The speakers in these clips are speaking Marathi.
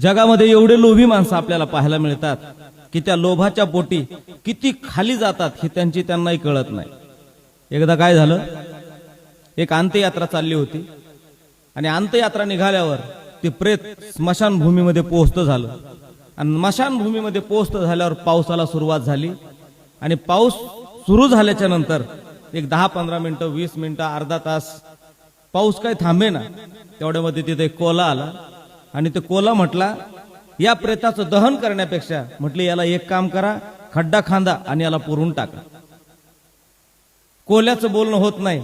जगामध्ये एवढे लोभी माणसं आपल्याला पाहायला मिळतात की त्या लोभाच्या पोटी किती खाली जातात हे त्यांनाही कळत नाही। एकदा काय झालं, एक अंत्ययात्रा चालली होती आणि अंत्ययात्रा निघाल्यावर ते प्रेत स्मशानभूमीमध्ये पोहोचतं झालं आणि स्मशानभूमीमध्ये पोहोचतं झाल्यावर पावसाला सुरुवात झाली आणि पाऊस सुरू झाल्याच्या नंतर एक 10-15 मिनिटं 20 मिनिटं अर्धा तास पाऊस काही थांबे ना, तेवढ्यामध्ये तिथे एक कोला आला आणि ते कोला म्हटला, या प्रेताचं दहन करण्यापेक्षा म्हटले याला एक काम करा, खड्डा खांदा आणि याला पुरून टाका। कोल्याचं बोलणं होत नाही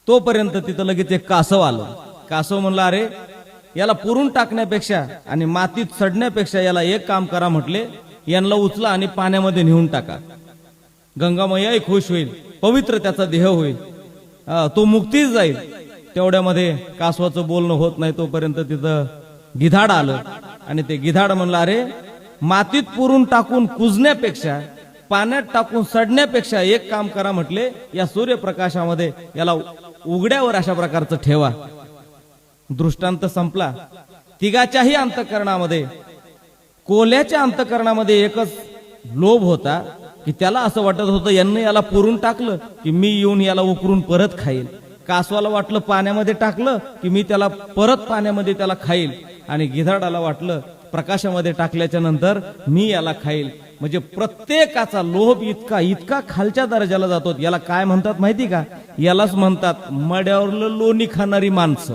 तोपर्यंत तिथं लगेच एक कासव आलं। कासव म्हणला, अरे याला पुरून टाकण्यापेक्षा आणि मातीत सडण्यापेक्षा याला एक काम करा, म्हटले यांना उचला आणि पाण्यामध्ये नेऊन टाका। गंगामय्याही खुश होईल, पवित्र त्याचा देह होईल, तो मुक्तीच जाईल। तेवढ्यामध्ये कासवाचं बोलणं होत नाही तोपर्यंत तिथं गिधाड आलं आणि ते गिधाड म्हणलं, अरे मातीत पुरून टाकून कुजण्यापेक्षा पाण्यात टाकून सडण्यापेक्षा एक काम करा, म्हटले या सूर्यप्रकाशामध्ये याला उघड्यावर अशा प्रकारचं ठेवा। दृष्टांत संपला। तिघाच्याही अंतःकरणामध्ये, कोल्याच्या अंतःकरणामध्ये एकच लोभ होता की त्याला असं वाटत होतं यांनी याला पुरून टाकलं की मी येऊन याला उकरून परत खाईल। कासवाला वाटलं पाण्यामध्ये टाकलं की मी त्याला परत पाण्यामध्ये त्याला खाईल आणि गिधाडाला वाटलं प्रकाशामध्ये टाकल्याच्या नंतर मी याला खाईल। म्हणजे प्रत्येकाचा लोभ इतका इतका खालच्या दर्जाला जातो। याला काय म्हणतात माहिती का? यालाच म्हणतात मड्यावरलं लोणी खाणारी माणसं।